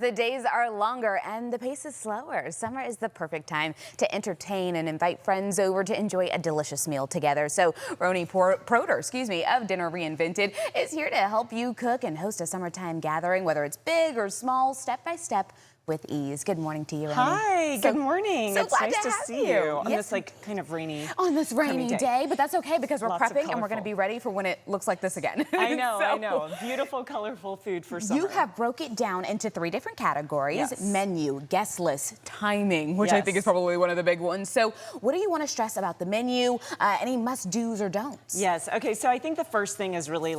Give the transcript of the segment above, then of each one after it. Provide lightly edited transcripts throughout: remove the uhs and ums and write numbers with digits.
The days are longer and the pace is slower. Summer is the perfect time to entertain and invite friends over to enjoy a delicious meal together. So Roni Proder, of Dinner Reinvented is here to help you cook and host a summertime gathering, whether it's big or small, step by step with ease. Good morning to you, Roni. Hi, good morning. So it's glad nice to to have see you. you on Yes. this kind of rainy day, but that's okay because we're Lots of prepping and we're going to colorful. be ready for when it looks like this again. I know, So- I know. Beautiful, colorful food for summer. You have broke it down into 3 different categories: Yes. menu, guest list, timing, which I think is Yes. probably one of the big ones. So what do you want to stress about the menu? Any must-dos or don'ts? Yes, okay, so I think the first thing is really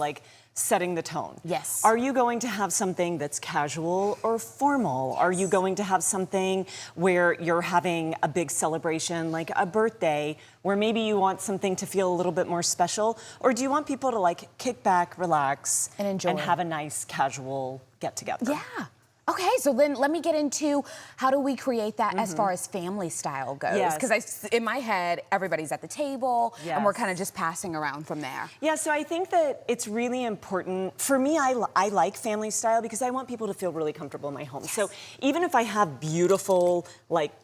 setting the tone. Yes. Are you going to have something that's casual or formal? Are you going to have something where you're having a big celebration, like a birthday, where maybe you want something to feel a little bit more special? Or do you want people to kick back, relax, And enjoy. and have a nice casual get together? Yeah. Okay, so then let me get into how do we create that as far as family style goes? Yes. Because in my head, everybody's at the table and we're Yes. kind of just passing around from there. Yeah, so I think that it's really important. For me, I like family style because I want people to feel really comfortable in my home. So even if I have beautiful,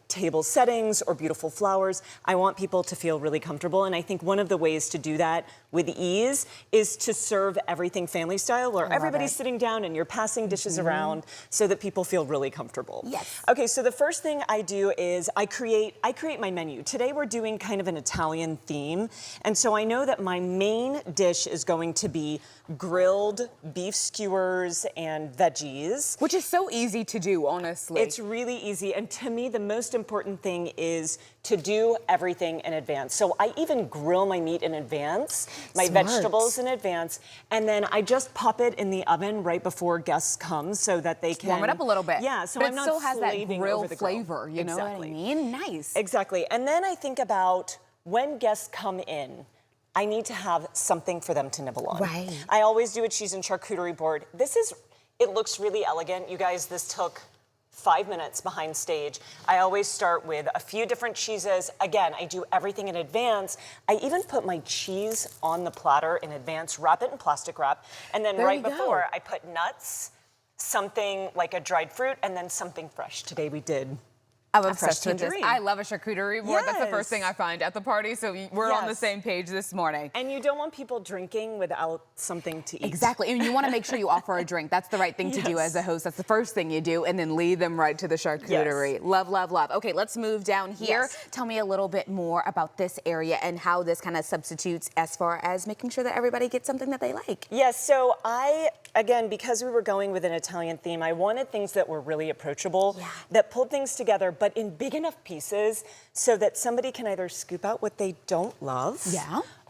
table settings or beautiful flowers, I want people to feel really comfortable. And I think one of the ways to do that with ease is to serve everything family style, where everybody's sitting down and you're passing dishes around so that people feel really comfortable. Yes. Okay, so the first thing I do is I create my menu. Today we're doing kind of an Italian theme. And so I know that my main dish is going to be grilled beef skewers and veggies. Which is so easy to do, honestly. It's really easy, and to me, the most important thing is to do everything in advance. So I even grill my meat in advance, my Smart. vegetables in advance, and then I just pop it in the oven right before guests come so that they can warm it up a little bit. Yeah, so but I'm it not still has that slaving grill over the grill. flavor, you know what I Exactly. mean? Nice. Exactly, and then I think about when guests come in, I need to have something for them to nibble on. Right. I always do a cheese and charcuterie board. It looks really elegant. You guys, this took 5 minutes behind stage. I always start with a few different cheeses. Again, I do everything in advance. I even put my cheese on the platter in advance, wrap it in plastic wrap, and then There right you go. before I put nuts, something like a dried fruit, and then something fresh. Today we did I'm a obsessed fresh with this. tangerine. I love a charcuterie board. That's the first Yes. thing I find at the party, so we're on the Yes. same page this morning. And you don't want people drinking without something to eat. Exactly, and you want to make sure you offer a drink. That's the right thing to do Yes. as a host. That's the first thing you do, and then lead them right to the charcuterie. Yes. Love, love, love. Okay, let's move down here. Yes. Tell me a little bit more about this area and how this kind of substitutes as far as making sure that everybody gets something that they like. Yes, so again, because we were going with an Italian theme, I wanted things that were really approachable, that pulled things together, but in big enough pieces so that somebody can either scoop out what they don't love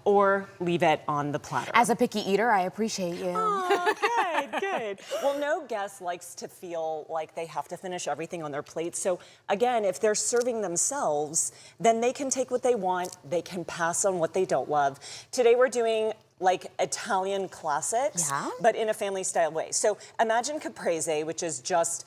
or leave it on the platter. As a picky eater, I appreciate you. Oh, good, good. Well, no guest likes to feel like they have to finish everything on their plate. So again, if they're serving themselves, then they can take what they want, they can pass on what they don't love. Today we're doing Italian classics, but in a family style way. So imagine caprese, which is just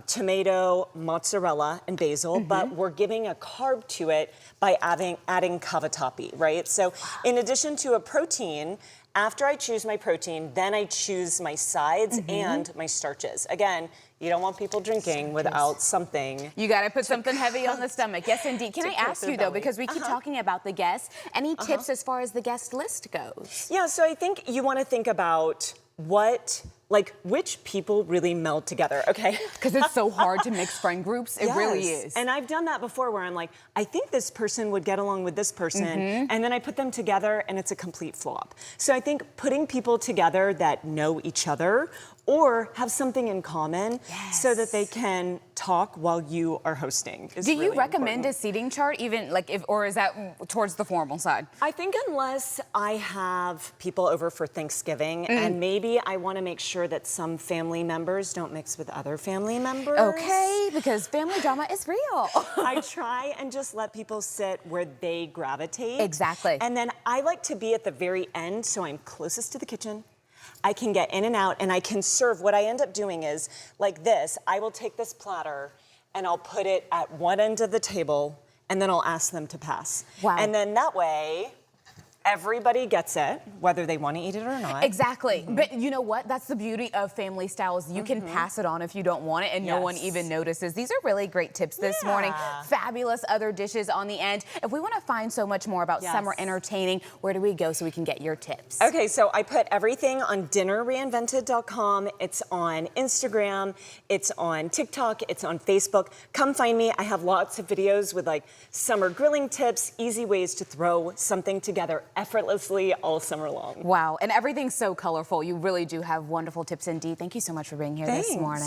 tomato, mozzarella, and basil, but we're giving a carb to it by adding cavatappi, right? So in addition to a protein, after I choose my protein, then I choose my sides and my starches. Again, you don't want people drinking without something. You got to put something heavy on the stomach. Yes, indeed. Can I coat ask their you, though, belly. because we keep talking about the guests, any tips as far as the guest list goes? Yeah, so I think you want to think about which people really meld together, okay? Because it's so hard to mix friend groups. It really is. And I've done that before where I'm like, I think this person would get along with this person, and then I put them together and it's a complete flop. So I think putting people together that know each other or have something in common so that they can talk while you are hosting is Do you really recommend important. a seating chart, even or is that towards the formal side? I think unless I have people over for Thanksgiving and maybe I want to make sure that some family members don't mix with other family members. Okay, because family drama is real. I try and just let people sit where they gravitate. Exactly. And then I like to be at the very end so I'm closest to the kitchen. I can get in and out and I can serve. What I end up doing is like this. I will take this platter and I'll put it at one end of the table and then I'll ask them to pass. Wow. And then that way everybody gets it, whether they want to eat it or not. Exactly. But you know what? That's the beauty of family styles. You can pass it on if you don't want it and no one even notices. These are really great tips this morning. Fabulous other dishes on the end. If we want to find so much more about summer entertaining, where do we go so we can get your tips? Okay, so I put everything on dinnerreinvented.com. It's on Instagram, it's on TikTok, it's on Facebook. Come find me. I have lots of videos with like summer grilling tips, easy ways to throw something together effortlessly all summer long. Wow, and everything's so colorful. You really do have wonderful tips indeed. Thank you so much for being here this morning.